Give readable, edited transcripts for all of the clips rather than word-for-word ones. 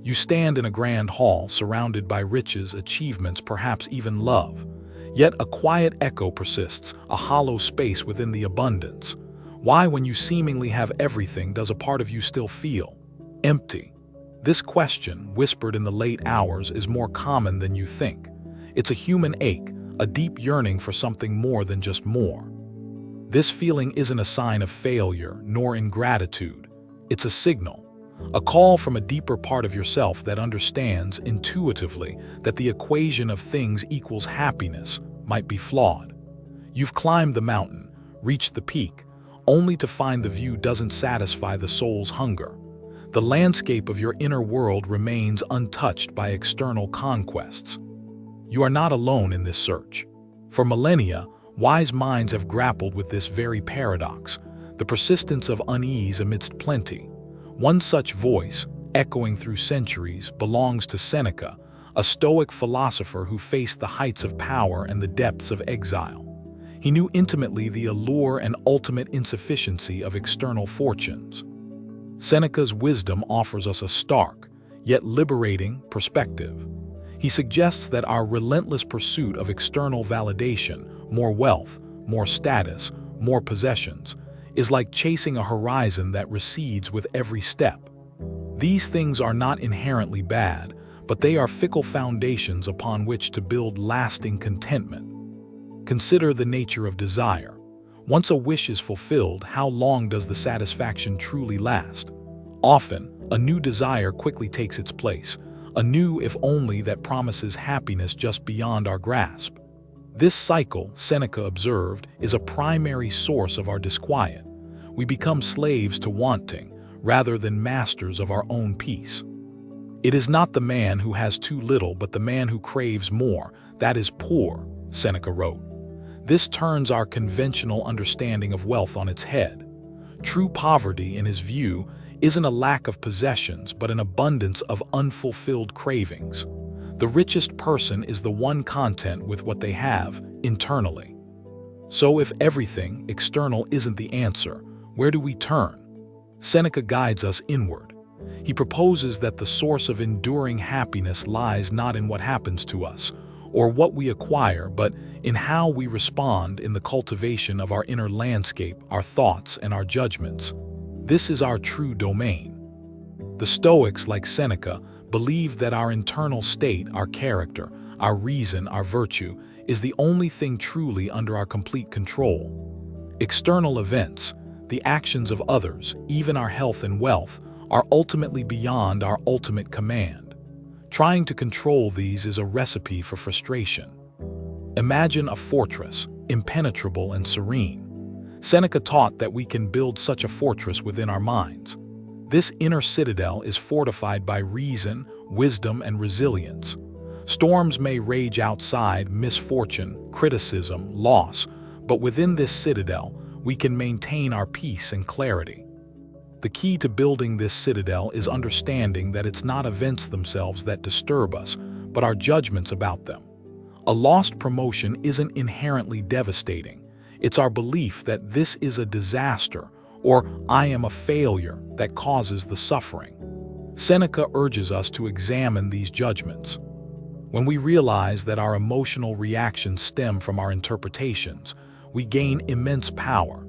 You stand in a grand hall surrounded by riches, achievements, perhaps even love. Yet a quiet echo persists, a hollow space within the abundance. Why, when you seemingly have everything, does a part of you still feel empty? This question, whispered in the late hours, is more common than you think. It's a human ache, a deep yearning for something more than just more. This feeling isn't a sign of failure nor ingratitude. It's a signal, a call from a deeper part of yourself that understands intuitively that the equation of things equals happiness might be flawed. You've climbed the mountain, reached the peak, only to find the view doesn't satisfy the soul's hunger. The landscape of your inner world remains untouched by external conquests. You are not alone in this search. For millennia, wise minds have grappled with this very paradox, the persistence of unease amidst plenty. One such voice, echoing through centuries, belongs to Seneca, a Stoic philosopher who faced the heights of power and the depths of exile. He knew intimately the allure and ultimate insufficiency of external fortunes. Seneca's wisdom offers us a stark, yet liberating, perspective. He suggests that our relentless pursuit of external validation, more wealth, more status, more possessions, is like chasing a horizon that recedes with every step. These things are not inherently bad, but they are fickle foundations upon which to build lasting contentment. Consider the nature of desire. Once a wish is fulfilled, how long does the satisfaction truly last? Often, a new desire quickly takes its place, a new if only that promises happiness just beyond our grasp. This cycle, Seneca observed, is a primary source of our disquiet. We become slaves to wanting, rather than masters of our own peace. It is not the man who has too little, but the man who craves more, that is poor, Seneca wrote. This turns our conventional understanding of wealth on its head. True poverty, in his view, isn't a lack of possessions, but an abundance of unfulfilled cravings. The richest person is the one content with what they have internally. So if everything external isn't the answer, where do we turn? Seneca guides us inward. He proposes that the source of enduring happiness lies not in what happens to us, or what we acquire, but in how we respond in the cultivation of our inner landscape, our thoughts and our judgments. This is our true domain. The Stoics, like Seneca, believed that our internal state, our character, our reason, our virtue, is the only thing truly under our complete control. External events, the actions of others, even our health and wealth, are ultimately beyond our ultimate command. Trying to control these is a recipe for frustration. Imagine a fortress, impenetrable and serene. Seneca taught that we can build such a fortress within our minds. This inner citadel is fortified by reason, wisdom, and resilience. Storms may rage outside, misfortune, criticism, loss, but within this citadel, we can maintain our peace and clarity. The key to building this citadel is understanding that it's not events themselves that disturb us, but our judgments about them. A lost promotion isn't inherently devastating. It's our belief that this is a disaster or I am a failure that causes the suffering. Seneca urges us to examine these judgments. When we realize that our emotional reactions stem from our interpretations, we gain immense power.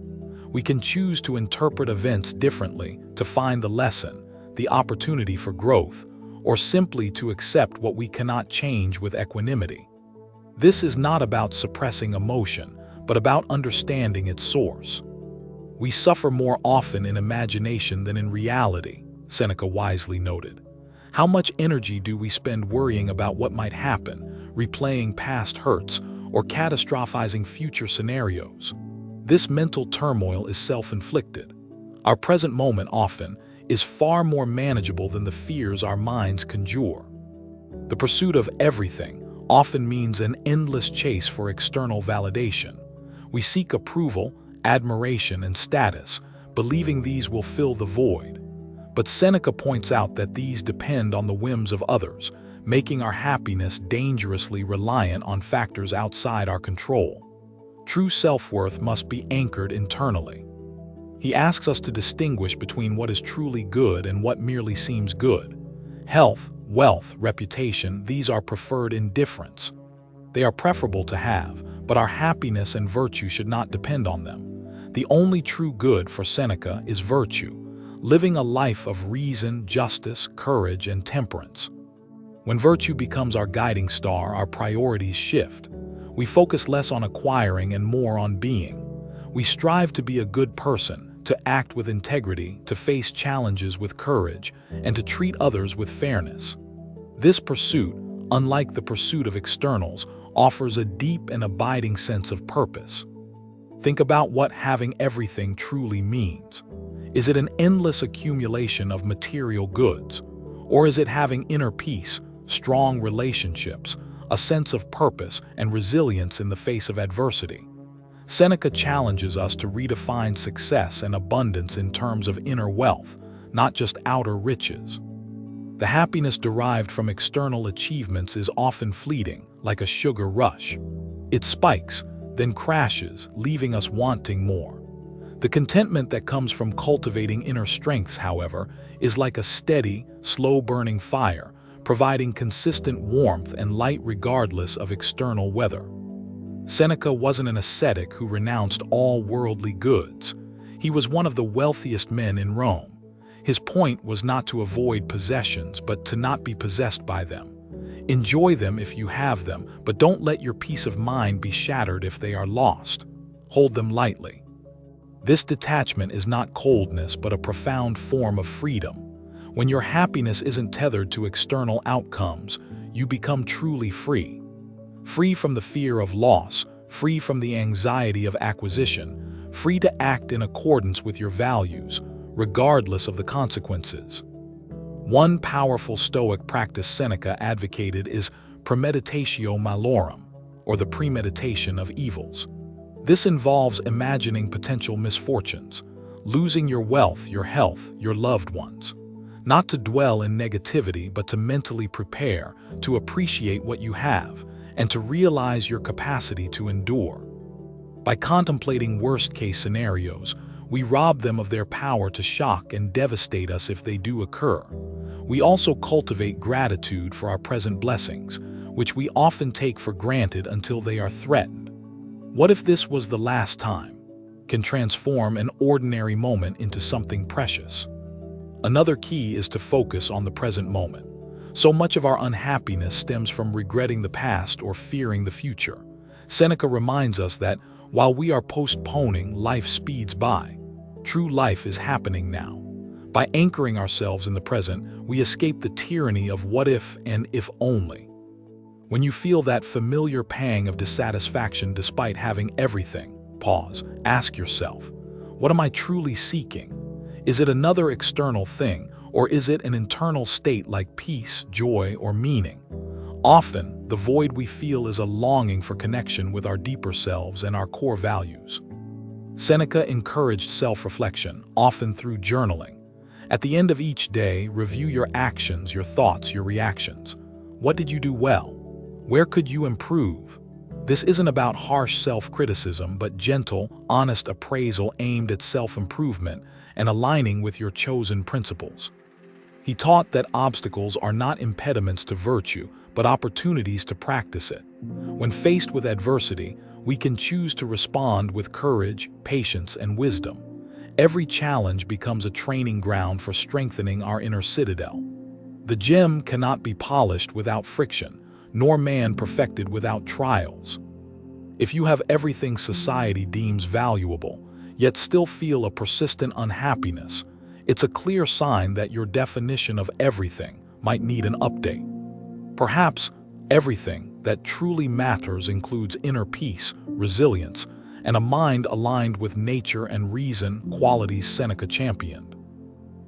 We can choose to interpret events differently, to find the lesson, the opportunity for growth, or simply to accept what we cannot change with equanimity. This is not about suppressing emotion, but about understanding its source. We suffer more often in imagination than in reality, Seneca wisely noted. How much energy do we spend worrying about what might happen, replaying past hurts, or catastrophizing future scenarios? This mental turmoil is self-inflicted. Our present moment often is far more manageable than the fears our minds conjure. The pursuit of everything often means an endless chase for external validation. We seek approval, admiration, and status, believing these will fill the void. But Seneca points out that these depend on the whims of others, making our happiness dangerously reliant on factors outside our control. True self-worth must be anchored internally. He asks us to distinguish between what is truly good and what merely seems good. Health, wealth, reputation, these are preferred indifferents. They are preferable to have, but our happiness and virtue should not depend on them. The only true good for Seneca is virtue, living a life of reason, justice, courage, and temperance. When virtue becomes our guiding star, our priorities shift. We focus less on acquiring and more on being. We strive to be a good person, to act with integrity, to face challenges with courage, and to treat others with fairness. This pursuit, unlike the pursuit of externals, offers a deep and abiding sense of purpose. Think about what having everything truly means. Is it an endless accumulation of material goods? Or is it having inner peace, strong relationships, a sense of purpose, and resilience in the face of adversity? Seneca challenges us to redefine success and abundance in terms of inner wealth, not just outer riches. The happiness derived from external achievements is often fleeting, like a sugar rush. It spikes, then crashes, leaving us wanting more. The contentment that comes from cultivating inner strengths, however, is like a steady, slow-burning fire, providing consistent warmth and light regardless of external weather. Seneca wasn't an ascetic who renounced all worldly goods. He was one of the wealthiest men in Rome. His point was not to avoid possessions, but to not be possessed by them. Enjoy them if you have them, but don't let your peace of mind be shattered if they are lost. Hold them lightly. This detachment is not coldness, but a profound form of freedom. When your happiness isn't tethered to external outcomes, you become truly free. Free from the fear of loss, free from the anxiety of acquisition, free to act in accordance with your values, regardless of the consequences. One powerful Stoic practice Seneca advocated is premeditatio malorum, or the premeditation of evils. This involves imagining potential misfortunes, losing your wealth, your health, your loved ones. Not to dwell in negativity, but to mentally prepare, to appreciate what you have, and to realize your capacity to endure. By contemplating worst-case scenarios, we rob them of their power to shock and devastate us if they do occur. We also cultivate gratitude for our present blessings, which we often take for granted until they are threatened. What if this was the last time? Can transform an ordinary moment into something precious. Another key is to focus on the present moment. So much of our unhappiness stems from regretting the past or fearing the future. Seneca reminds us that while we are postponing, life speeds by. True life is happening now. By anchoring ourselves in the present, we escape the tyranny of what if and if only. When you feel that familiar pang of dissatisfaction despite having everything, pause, ask yourself, what am I truly seeking? Is it another external thing, or is it an internal state like peace, joy, or meaning? Often, the void we feel is a longing for connection with our deeper selves and our core values. Seneca encouraged self-reflection, often through journaling. At the end of each day, review your actions, your thoughts, your reactions. What did you do well? Where could you improve? This isn't about harsh self-criticism, but gentle, honest appraisal aimed at self-improvement and aligning with your chosen principles. He taught that obstacles are not impediments to virtue, but opportunities to practice it. When faced with adversity, we can choose to respond with courage, patience, and wisdom. Every challenge becomes a training ground for strengthening our inner citadel. The gem cannot be polished without friction, nor man perfected without trials. If you have everything society deems valuable, yet still feel a persistent unhappiness, it's a clear sign that your definition of everything might need an update. Perhaps everything that truly matters includes inner peace, resilience, and a mind aligned with nature and reason, qualities Seneca championed.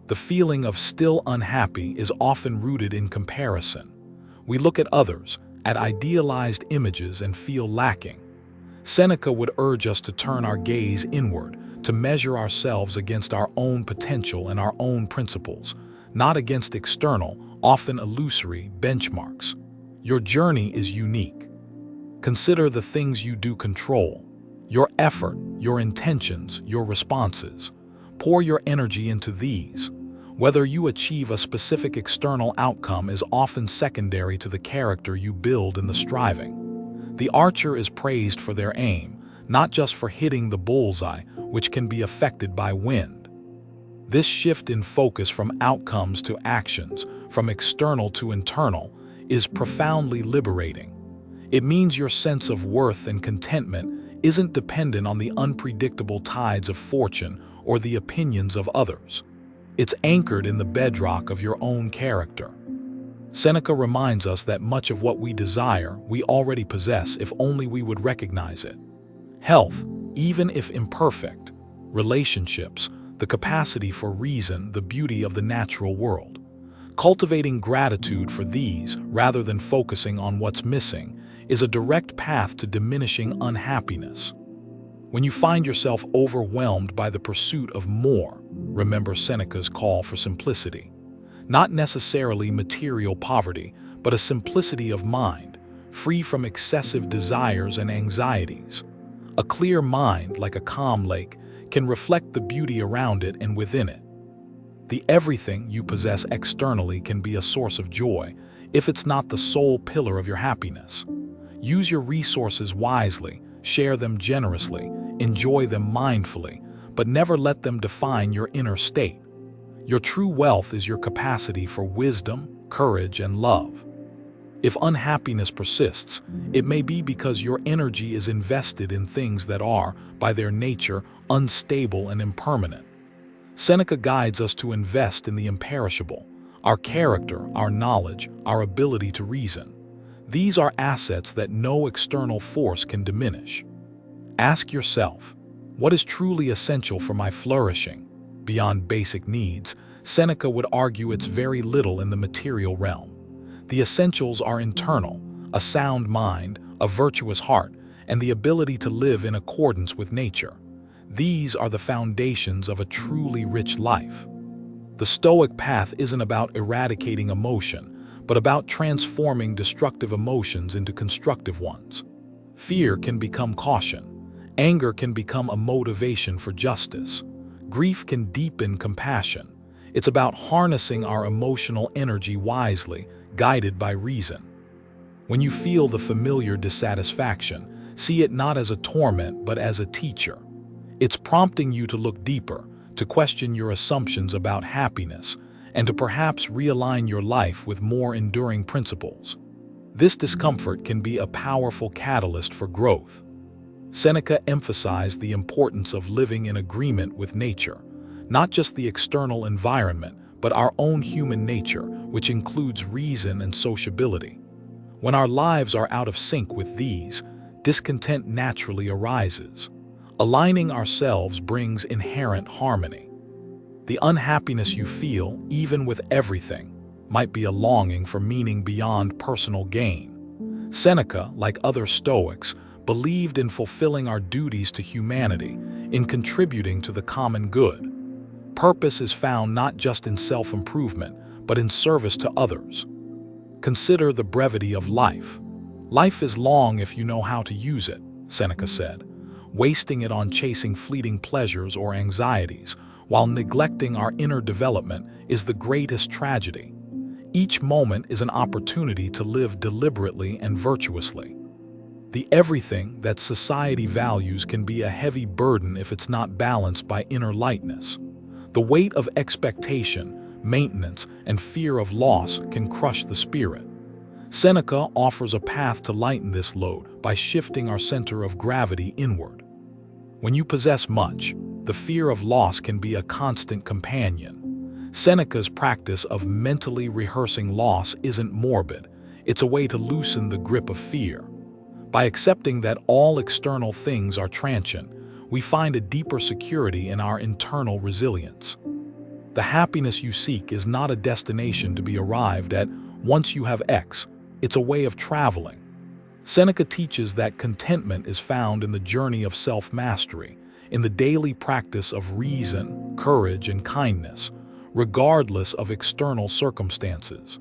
The feeling of still unhappy is often rooted in comparison. We look at others, at idealized images, and feel lacking. Seneca would urge us to turn our gaze inward, to measure ourselves against our own potential and our own principles, not against external, often illusory, benchmarks. Your journey is unique. Consider the things you do control, your effort, your intentions, your responses. Pour your energy into these. Whether you achieve a specific external outcome is often secondary to the character you build in the striving. The archer is praised for their aim, not just for hitting the bullseye, which can be affected by wind. This shift in focus from outcomes to actions, from external to internal, is profoundly liberating. It means your sense of worth and contentment isn't dependent on the unpredictable tides of fortune or the opinions of others. It's anchored in the bedrock of your own character. Seneca reminds us that much of what we desire we already possess if only we would recognize it. Health, even if imperfect, relationships, the capacity for reason, the beauty of the natural world. Cultivating gratitude for these, rather than focusing on what's missing, is a direct path to diminishing unhappiness. When you find yourself overwhelmed by the pursuit of more, remember Seneca's call for simplicity. Not necessarily material poverty, but a simplicity of mind, free from excessive desires and anxieties. A clear mind, like a calm lake, can reflect the beauty around it and within it. The everything you possess externally can be a source of joy, if it's not the sole pillar of your happiness. Use your resources wisely, share them generously, enjoy them mindfully, but never let them define your inner state. Your true wealth is your capacity for wisdom, courage, and love. If unhappiness persists, it may be because your energy is invested in things that are, by their nature, unstable and impermanent. Seneca guides us to invest in the imperishable, our character, our knowledge, our ability to reason. These are assets that no external force can diminish. Ask yourself, what is truly essential for my flourishing? Beyond basic needs, Seneca would argue it's very little in the material realm. The essentials are internal, a sound mind, a virtuous heart, and the ability to live in accordance with nature. These are the foundations of a truly rich life. The Stoic path isn't about eradicating emotion, but about transforming destructive emotions into constructive ones. Fear can become caution. Anger can become a motivation for justice. Grief can deepen compassion. It's about harnessing our emotional energy wisely, guided by reason. When you feel the familiar dissatisfaction, see it not as a torment but as a teacher. It's prompting you to look deeper, to question your assumptions about happiness, and to perhaps realign your life with more enduring principles. This discomfort can be a powerful catalyst for growth. Seneca emphasized the importance of living in agreement with nature, not just the external environment, but our own human nature, which includes reason and sociability. When our lives are out of sync with these, discontent naturally arises. Aligning ourselves brings inherent harmony. The unhappiness you feel, even with everything, might be a longing for meaning beyond personal gain. Seneca, like other Stoics, believed in fulfilling our duties to humanity, in contributing to the common good. Purpose is found not just in self-improvement, but in service to others. Consider the brevity of life. Life is long if you know how to use it, Seneca said. Wasting it on chasing fleeting pleasures or anxieties, while neglecting our inner development, is the greatest tragedy. Each moment is an opportunity to live deliberately and virtuously. The everything that society values can be a heavy burden if it's not balanced by inner lightness. The weight of expectation, maintenance, and fear of loss can crush the spirit. Seneca offers a path to lighten this load by shifting our center of gravity inward. When you possess much, the fear of loss can be a constant companion. Seneca's practice of mentally rehearsing loss isn't morbid, it's a way to loosen the grip of fear. By accepting that all external things are transient, we find a deeper security in our internal resilience. The happiness you seek is not a destination to be arrived at once you have X, it's a way of traveling. Seneca teaches that contentment is found in the journey of self-mastery, in the daily practice of reason, courage, and kindness, regardless of external circumstances.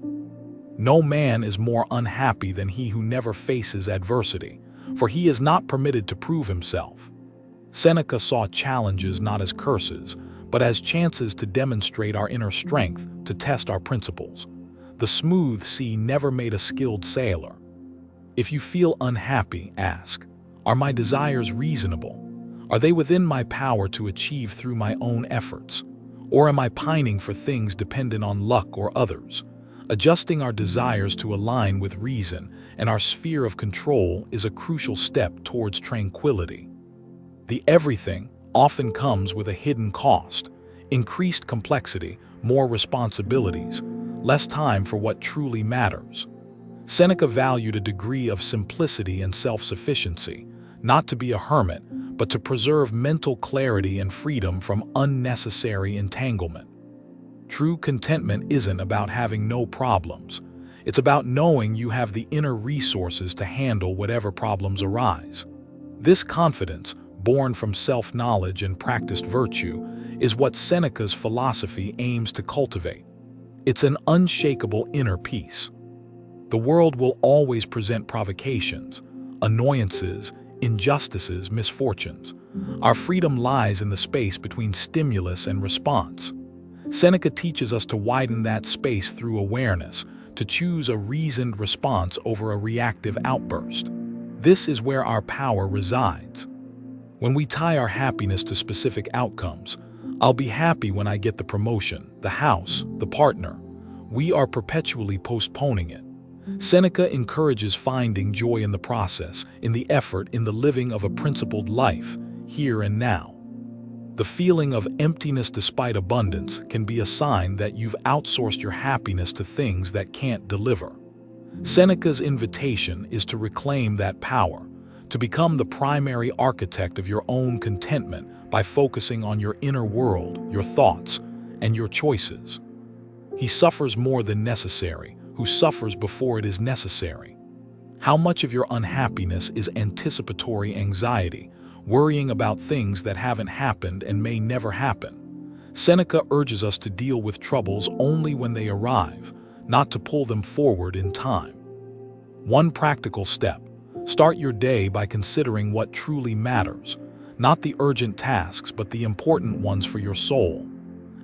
No man is more unhappy than he who never faces adversity, for he is not permitted to prove himself. Seneca saw challenges not as curses, but as chances to demonstrate our inner strength, to test our principles. The smooth sea never made a skilled sailor. If you feel unhappy, ask, are my desires reasonable? Are they within my power to achieve through my own efforts? Or am I pining for things dependent on luck or others? Adjusting our desires to align with reason and our sphere of control is a crucial step towards tranquility. The everything often comes with a hidden cost: increased complexity, more responsibilities, less time for what truly matters. Seneca valued a degree of simplicity and self-sufficiency, not to be a hermit, but to preserve mental clarity and freedom from unnecessary entanglement. True contentment isn't about having no problems. It's about knowing you have the inner resources to handle whatever problems arise. This confidence, born from self-knowledge and practiced virtue, is what Seneca's philosophy aims to cultivate. It's an unshakable inner peace. The world will always present provocations, annoyances, injustices, misfortunes. Our freedom lies in the space between stimulus and response. Seneca teaches us to widen that space through awareness, to choose a reasoned response over a reactive outburst. This is where our power resides. When we tie our happiness to specific outcomes, I'll be happy when I get the promotion, the house, the partner, we are perpetually postponing it. Seneca encourages finding joy in the process, in the effort, in the living of a principled life, here and now. The feeling of emptiness despite abundance can be a sign that you've outsourced your happiness to things that can't deliver. Seneca's invitation is to reclaim that power, to become the primary architect of your own contentment by focusing on your inner world, your thoughts, and your choices. He suffers more than necessary, who suffers before it is necessary. How much of your unhappiness is anticipatory anxiety, worrying about things that haven't happened and may never happen? Seneca urges us to deal with troubles only when they arrive, not to pull them forward in time. One practical step: start your day by considering what truly matters, not the urgent tasks but the important ones for your soul.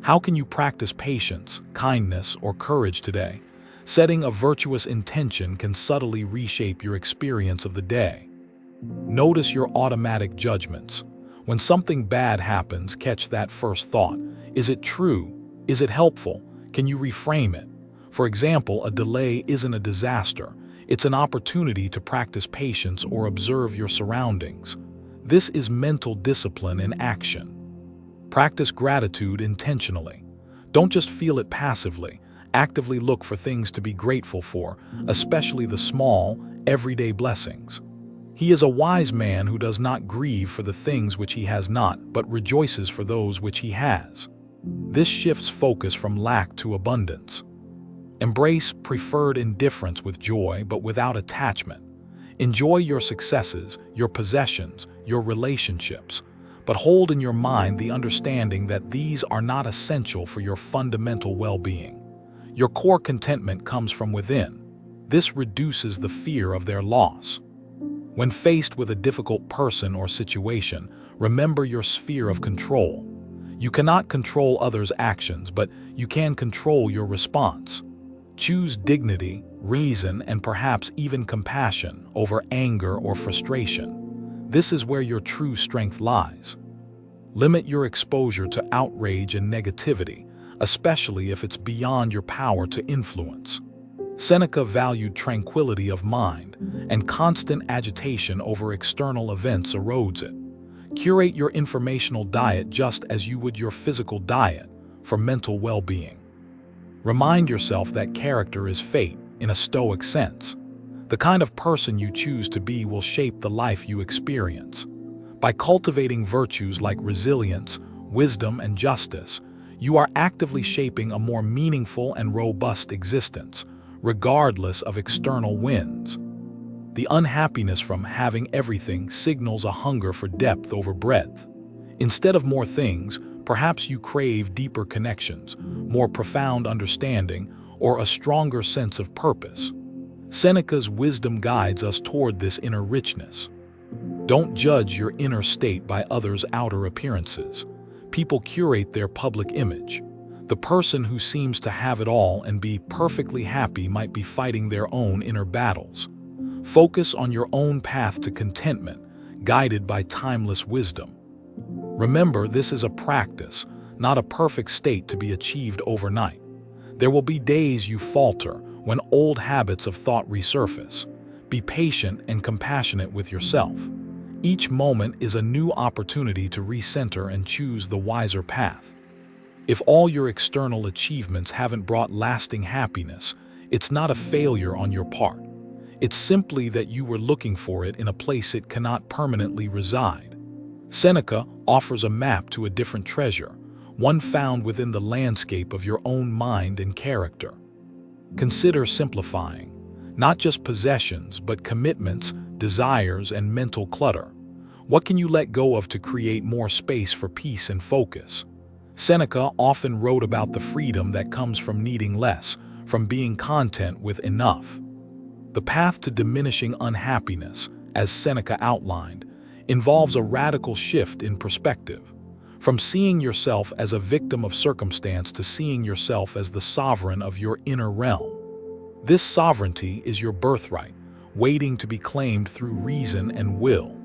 How can you practice patience, kindness, or courage today? Setting a virtuous intention can subtly reshape your experience of the day. Notice your automatic judgments. When something bad happens, catch that first thought. Is it true? Is it helpful? Can you reframe it? For example, a delay isn't a disaster. It's an opportunity to practice patience or observe your surroundings. This is mental discipline in action. Practice gratitude intentionally. Don't just feel it passively. Actively look for things to be grateful for, especially the small, everyday blessings. He is a wise man who does not grieve for the things which he has not, but rejoices for those which he has. This shifts focus from lack to abundance. Embrace preferred indifference with joy, but without attachment. Enjoy your successes, your possessions, your relationships, but hold in your mind the understanding that these are not essential for your fundamental well-being. Your core contentment comes from within. This reduces the fear of their loss. When faced with a difficult person or situation, remember your sphere of control. You cannot control others' actions, but you can control your response. Choose dignity, reason, and perhaps even compassion over anger or frustration. This is where your true strength lies. Limit your exposure to outrage and negativity, especially if it's beyond your power to influence. Seneca valued tranquility of mind, and constant agitation over external events erodes it. Curate your informational diet just as you would your physical diet for mental well-being. Remind yourself that character is fate in a Stoic sense. The kind of person you choose to be will shape the life you experience. By cultivating virtues like resilience, wisdom, and justice, you are actively shaping a more meaningful and robust existence, regardless of external winds. The unhappiness from having everything signals a hunger for depth over breadth. Instead of more things, perhaps you crave deeper connections, more profound understanding, or a stronger sense of purpose. Seneca's wisdom guides us toward this inner richness. Don't judge your inner state by others' outer appearances. People curate their public image. The person who seems to have it all and be perfectly happy might be fighting their own inner battles. Focus on your own path to contentment, guided by timeless wisdom. Remember, this is a practice, not a perfect state to be achieved overnight. There will be days you falter when old habits of thought resurface. Be patient and compassionate with yourself. Each moment is a new opportunity to recenter and choose the wiser path. If all your external achievements haven't brought lasting happiness, it's not a failure on your part. It's simply that you were looking for it in a place it cannot permanently reside. Seneca offers a map to a different treasure, one found within the landscape of your own mind and character. Consider simplifying, not just possessions, but commitments, desires, and mental clutter. What can you let go of to create more space for peace and focus? Seneca often wrote about the freedom that comes from needing less, from being content with enough. The path to diminishing unhappiness, as Seneca outlined, involves a radical shift in perspective. From seeing yourself as a victim of circumstance to seeing yourself as the sovereign of your inner realm. This sovereignty is your birthright, waiting to be claimed through reason and will.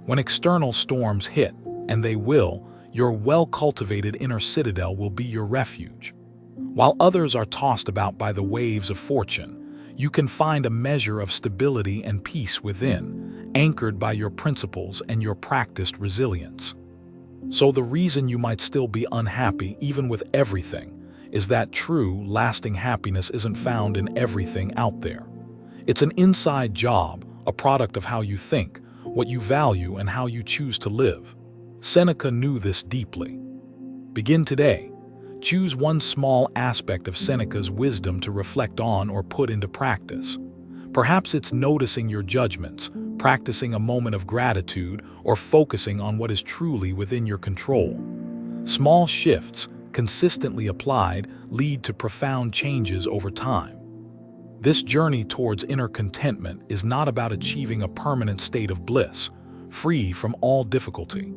When external storms hit, and they will, your well-cultivated inner citadel will be your refuge. While others are tossed about by the waves of fortune, you can find a measure of stability and peace within, anchored by your principles and your practiced resilience. So the reason you might still be unhappy even with everything is that true, lasting happiness isn't found in everything out there. It's an inside job, a product of how you think, what you value, and how you choose to live. Seneca knew this deeply. Begin today. Choose one small aspect of Seneca's wisdom to reflect on or put into practice. Perhaps it's noticing your judgments, practicing a moment of gratitude, or focusing on what is truly within your control. Small shifts, consistently applied, lead to profound changes over time. This journey towards inner contentment is not about achieving a permanent state of bliss, free from all difficulty.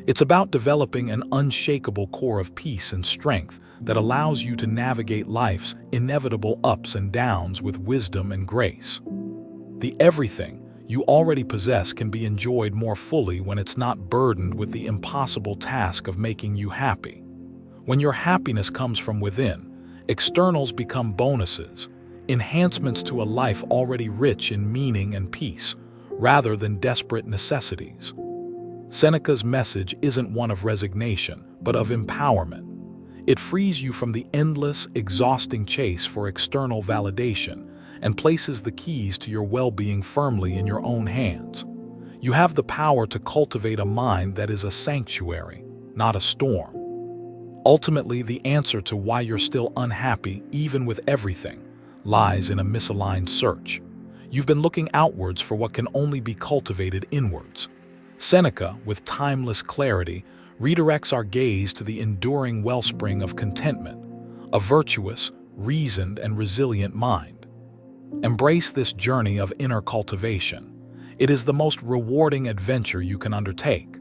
It's about developing an unshakable core of peace and strength that allows you to navigate life's inevitable ups and downs with wisdom and grace. The everything you already possess can be enjoyed more fully when it's not burdened with the impossible task of making you happy. When your happiness comes from within, externals become bonuses, enhancements to a life already rich in meaning and peace, rather than desperate necessities. Seneca's message isn't one of resignation, but of empowerment. It frees you from the endless, exhausting chase for external validation and places the keys to your well-being firmly in your own hands. You have the power to cultivate a mind that is a sanctuary, not a storm. Ultimately, the answer to why you're still unhappy, even with everything, lies in a misaligned search. You've been looking outwards for what can only be cultivated inwards. Seneca, with timeless clarity, redirects our gaze to the enduring wellspring of contentment, a virtuous, reasoned, and resilient mind. Embrace this journey of inner cultivation. It is the most rewarding adventure you can undertake.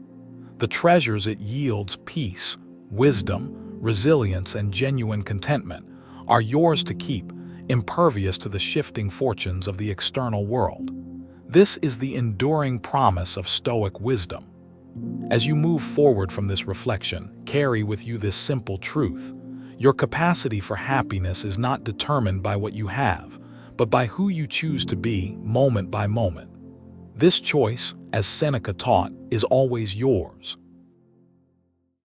The treasures it yields, peace, wisdom, resilience, and genuine contentment, are yours to keep, impervious to the shifting fortunes of the external world. This is the enduring promise of Stoic wisdom. As you move forward from this reflection, carry with you this simple truth. Your capacity for happiness is not determined by what you have, but by who you choose to be moment by moment. This choice, as Seneca taught, is always yours.